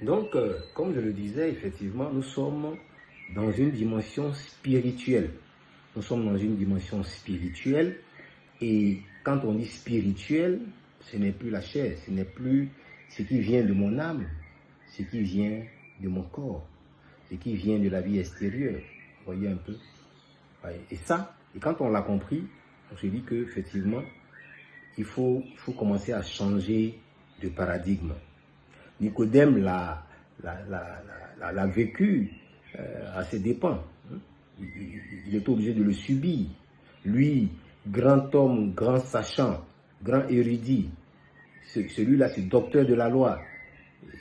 Donc, comme je le disais, effectivement, nous sommes dans une dimension spirituelle. Nous sommes dans une dimension spirituelle. Et quand on dit spirituel, ce n'est plus la chair, ce n'est plus ce qui vient de mon âme, ce qui vient de mon corps, ce qui vient de la vie extérieure. Vous voyez un peu. Et ça, et quand on l'a compris, on se dit qu'effectivement, il faut commencer à changer de paradigme. Nicodème l'a vécu à ses dépens. Il est obligé de le subir. Lui, grand homme, grand sachant, grand érudit, celui-là, c'est docteur de la loi,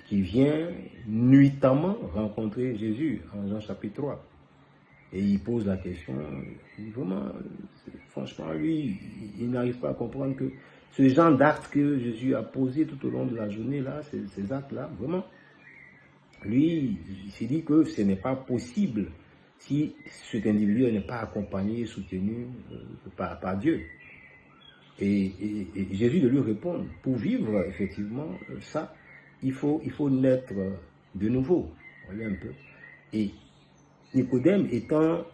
qui vient nuitamment rencontrer Jésus en Jean chapitre 3. Et il pose la question, vraiment, franchement, lui, il n'arrive pas à comprendre que ce genre d'actes que Jésus a posé tout au long de la journée, là, ces actes-là, vraiment, lui, il s'est dit que ce n'est pas possible si cet individu n'est pas accompagné, soutenu par Dieu. Et Jésus de lui répondre, pour vivre effectivement ça, il faut naître de nouveau. Vous voyez un peu. Et Nicodème étant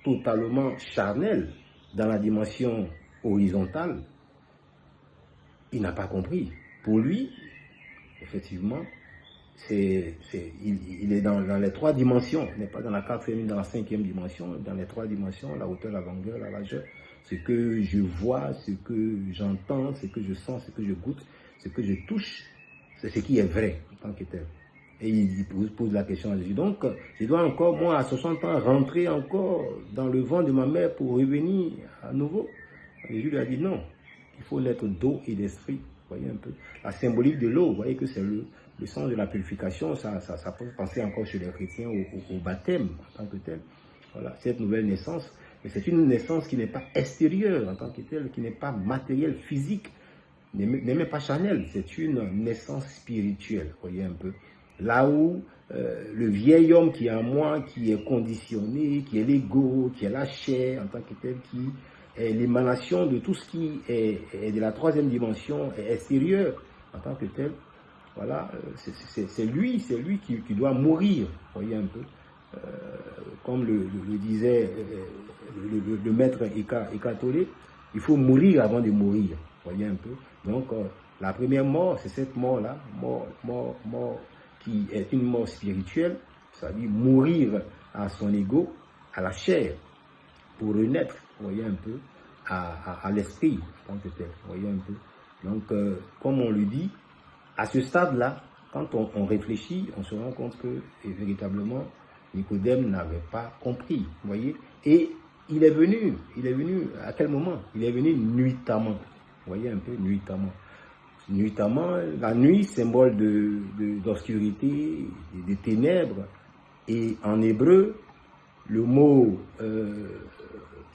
totalement charnel dans la dimension horizontale, il n'a pas compris. Pour lui, effectivement, il est dans les trois dimensions, il n'est pas dans la quatrième, dans la cinquième dimension, dans les trois dimensions, la hauteur, la longueur, la largeur, ce que je vois, ce que j'entends, ce que je sens, ce que je goûte, ce que je touche, c'est ce qui est vrai en tant que tel. Et il pose la question à Jésus. Donc, je dois encore, moi, à 60 ans, rentrer encore dans le ventre de ma mère pour revenir à nouveau. Et Jésus lui a dit non, il faut naître d'eau et d'esprit. Vous voyez un peu la symbolique de l'eau, vous voyez que c'est le sens de la purification, ça peut penser encore chez les chrétiens au baptême en tant que tel. Voilà, cette nouvelle naissance, mais c'est une naissance qui n'est pas extérieure en tant que telle, qui n'est pas matérielle, physique, n'est même pas charnelle, c'est une naissance spirituelle, vous voyez un peu. Là où le vieil homme qui est en moi, qui est conditionné, qui est l'ego, qui est la chair en tant que tel, qui est l'émanation de tout ce qui est de la troisième dimension, est extérieur en tant que tel. Voilà, c'est lui qui doit mourir, vous voyez un peu. Comme le disait le maître Eckhart Tolle, il faut mourir avant de mourir, vous voyez un peu. Donc, la première mort, c'est cette mort-là, mort qui est une mort spirituelle, c'est-à-dire mourir à son ego, à la chair, pour renaître, vous voyez un peu, à l'esprit, en tant que tel, vous voyez un peu. Donc, comme on le dit, à ce stade-là, quand on réfléchit, on se rend compte que véritablement, Nicodème n'avait pas compris, vous voyez. Et il est venu à quel moment? Il est venu nuitamment, vous voyez un peu, nuitamment. Nuitamment, la nuit, symbole d'obscurité, de ténèbres. Et en hébreu, le mot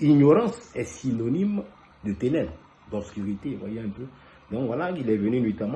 ignorance est synonyme de ténèbres, d'obscurité, vous voyez un peu. Donc voilà, il est venu nuitamment.